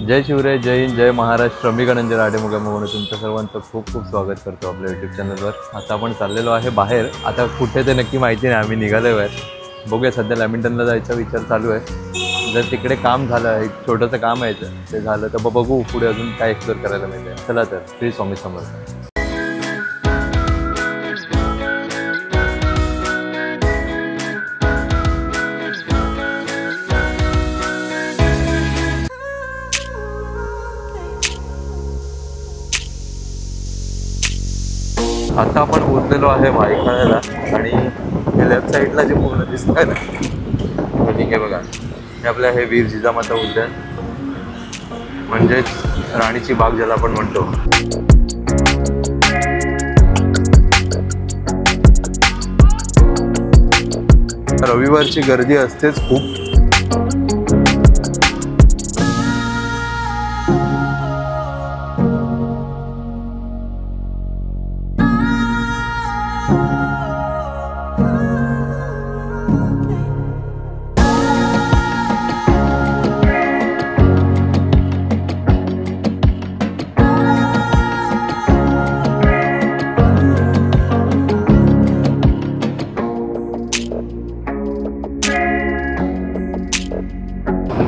जय शिवराय, जय हिंद, जय महाराष्ट्र. मी गणंजय राडेमुगे म्हणून तुमच्या सर्वांचं खूप खूप स्वागत करतो आपल्या यूट्यूब चॅनलवर. आता आपण चाललेलो आहे बाहेर. आता कुठे ते नक्की माहिती नाही, आम्ही निघालो आहे. बघूया, सध्या लॅमिंटनला जायचा विचार चालू आहे. जर तिकडे काम झालं, एक छोटंसं काम आहे ते झालं तर बघू पुढे अजून काय एक्सप्लोर करायला मिळते. चला तर, श्री स्वामी समर्थ. आता आपण पोहोचलेलो आहे भायखळ्याला आणि लेफ्ट साईडला जे पूर्ण दिसत आहे ना बिल्डिंग आहे बघा, हे आपल्या हे वीर जिजामाता उद्यान म्हणजेच राणीची बाग ज्याला आपण म्हणतो. रविवारची गर्दी असतेच खूप.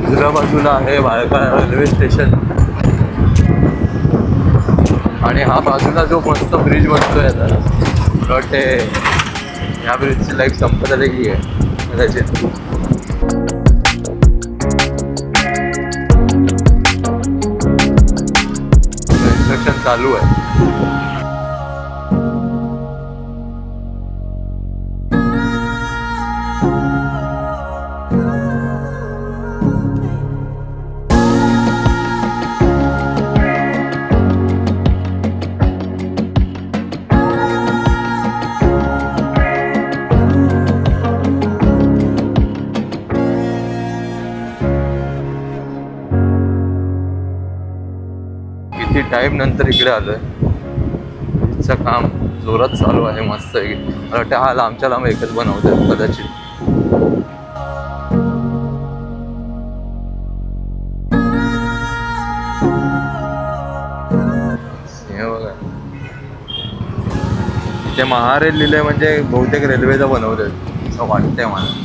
दुसऱ्या बाजूला आहे भायखळा रेल्वे स्टेशन आणि हा बाजूला जो मस्त ब्रिज बनतोय आता ते ह्या ब्रिजची लाईफ संपत आली की आहे कदाचित. कन्स्ट्रक्शन चालू आहे. किती टाइम नंतर इकडे आलोय. ब्रिजचं काम जोरात चालू आहे मस्त. मला वाटतं हा लांबच्या लांब एकच बनवतात कदाचित. हे बघा, ते महारेल लिहिलंय म्हणजे बहुतेक रेल्वेचं बनवतात असं वाटतंय मला.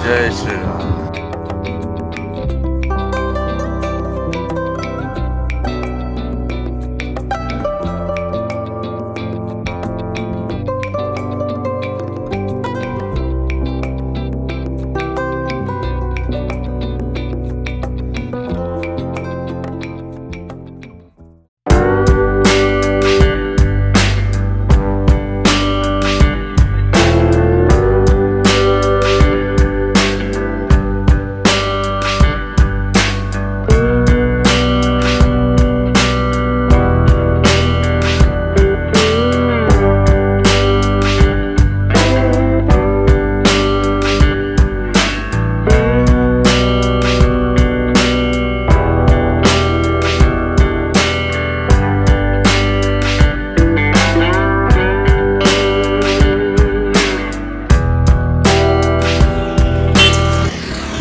जय श्रीराम.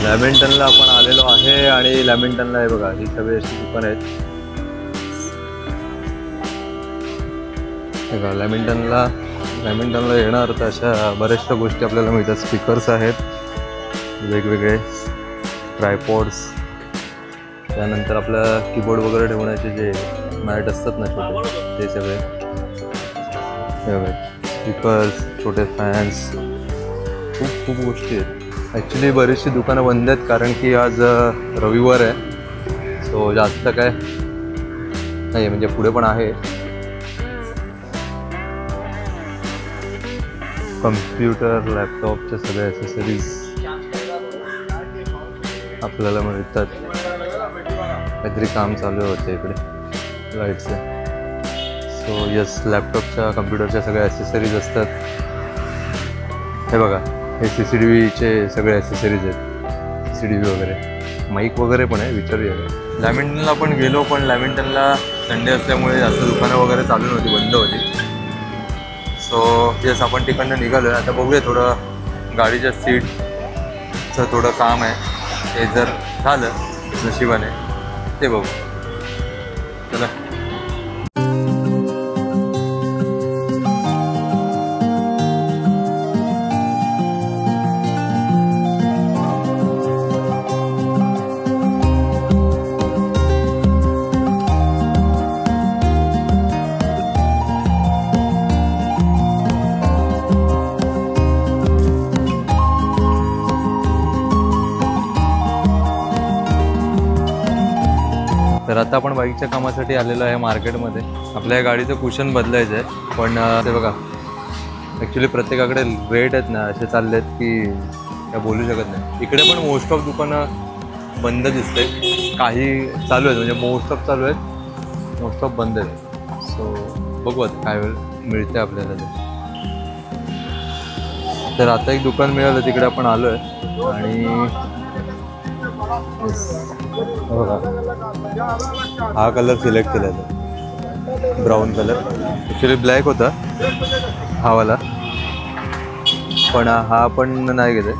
लॅमिंटनला आपण आलेलो आहे आणि लॅमिंटनला हे बघा ही सगळी अशी दुकान आहेत. बघा लॅमिंटनला येणार तर अशा बऱ्याचशा गोष्टी आपल्याला मिळतात. स्पीकर्स आहेत वेगवेगळे, ट्रायपॉड्स, त्यानंतर आपल्या कीबोर्ड वगैरे ठेवण्याचे जे मॅट असतात ना छोटे ते सगळे, स्पीकर्स, छोटे फॅन्स, खूप गोष्टी आहेत. ॲक्च्युली बरीचशी दुकानं बंद आहेत कारण की आज रविवार आहे. सो जास्त काय नाही, म्हणजे पुढे पण आहे. कम्प्युटर, लॅपटॉपच्या सगळ्या ॲसेसरीज आपल्याला मिळतात. काहीतरी काम चालू होतं इकडे लाईटचं. सो यस, लॅपटॉपच्या, कम्प्युटरच्या सगळ्या ॲसेसरीज असतात. हे बघा, हे CCTVचे सगळे ॲसेसरीज आहेत. CCTV वगैरे, माईक वगैरे पण आहे. विचारूया. लॅमिंटनला पण गेलो, पण लॅमिंटनला संडे असल्यामुळे जास्त दुकानं वगैरे चालू नव्हती, बंद होती. सो यस, आपण तिकडनं निघालो आहे. आता बघूया, थोडं गाडीच्या सीटचं थोडं काम आहे, ते जर झालं नशिबाने ते बघू. चला. तर आता आपण बाईकच्या कामासाठी आलेलो आहे मार्केटमध्ये. आपल्या या गाडीचं कुशन बदलायचं आहे, पण ते बघा ॲक्च्युली प्रत्येकाकडे रेट आहेत ना असे चालले आहेत की काय बोलू शकत नाही. इकडे पण मोस्ट ऑफ दुकानं बंद दिसते, काही चालू आहेत, म्हणजे मोस्ट ऑफ चालू आहेत, मोस्ट ऑफ बंद आहेत. सो बघू आता काय वेळ मिळते आपल्याला ते. तर आता एक दुकान मिळालं, तिकडे आपण आलो आहे. आणि बघा, हा कलर सिलेक्ट केला आहे, ब्राऊन कलर. ॲक्च्युली ब्लॅक होता हा वाला, पण हा पण नाही घेतला,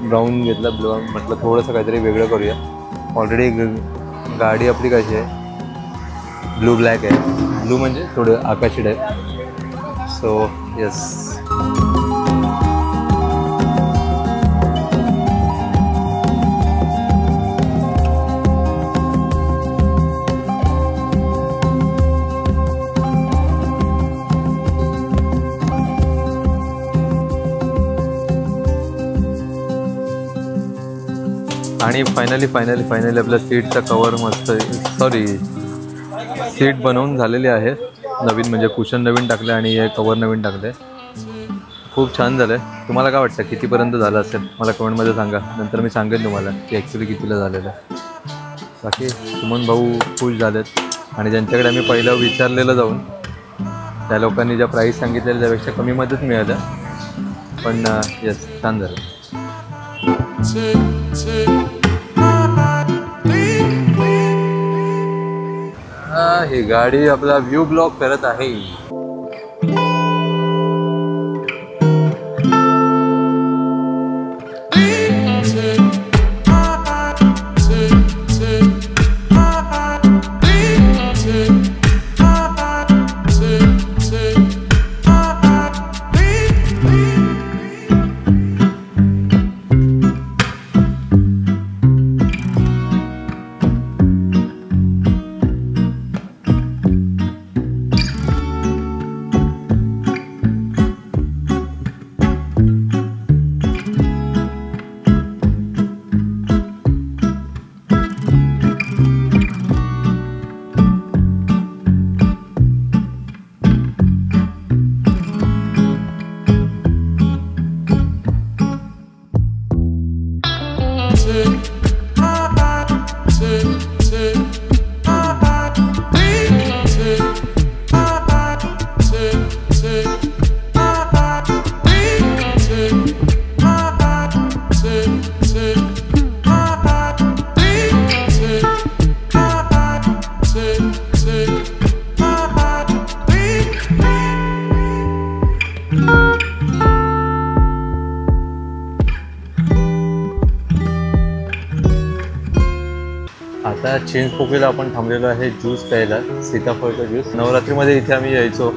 ब्राऊन घेतला. ब्राऊन म्हटलं थोडंसं काहीतरी वेगळं करूया. ऑलरेडी गाडी आपली कशी आहे, ब्लू ब्लॅक आहे. ब्लू म्हणजे थोडं आकाशी टाईप. सो यस, आणि फायनली आपल्या सीटचा कवर मस्त, सॉरी सीट बनवून झालेली आहे नवीन, म्हणजे कुशन नवीन टाकले आणि हे कवर नवीन टाकले. खूप छान झालं आहे. तुम्हाला काय वाटतं कितीपर्यंत झालं असेल मला कमेंटमध्ये सांगा, नंतर मी सांगेन तुम्हाला की ॲक्च्युली कितीला झालेलं आहे. बाकी सुमन भाऊ खुश झालेत, आणि ज्यांच्याकडे आम्ही पहिलं विचारलेलं जाऊन त्या लोकांनी ज्या प्राईस सांगितलेल्या त्यापेक्षा कमीमध्येच मिळालं, पण यस छान झालं. ही गाडी आपला व्ह्यू ब्लॉक करत आहे. चिंचपोकळीला आपण थांबलेलो आहे ज्यूस प्यायला, सीताफळचा ज्यूस. नवरात्रीमध्ये इथे आम्ही यायचो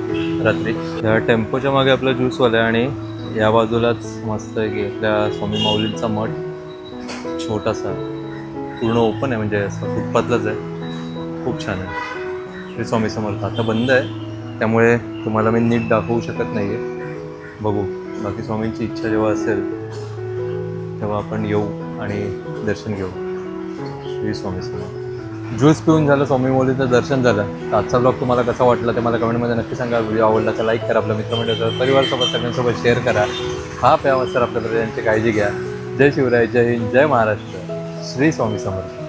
रात्री. या टेम्पोच्या मागे आपला ज्यूसवाला आहे आणि या बाजूलाच मस्त आहे की आपल्या स्वामी माऊलींचा मठ, छोटासा पूर्ण ओपन आहे, म्हणजे असं फुटपाथलाच आहे. खूप छान आहे. श्री स्वामी समर्थ. आता बंद आहे त्यामुळे तुम्हाला मी नीट दाखवू शकत नाही आहे. बघू, बाकी स्वामींची इच्छा जेव्हा असेल तेव्हा आपण येऊ आणि दर्शन घेऊ. श्री स्वामी समर्थ. ज्यूस पिऊन झालं, स्वामी माऊलीचं दर्शन झालं. तर आजचा ब्लॉग तुम्हाला कसा वाटला ते मला कमेंटमध्ये नक्की सांगा. व्हिडिओ आवडला तर लाईक करा, आपल्या मित्रमंडळासोबत परिवारासोबत सगळ्यांसोबत शेअर करा. हा प्यावा सर, आपल्या प्रजांची काळजी घ्या. जय शिवराय, जय हिंद, जय महाराष्ट्र. श्री स्वामी समर्थ.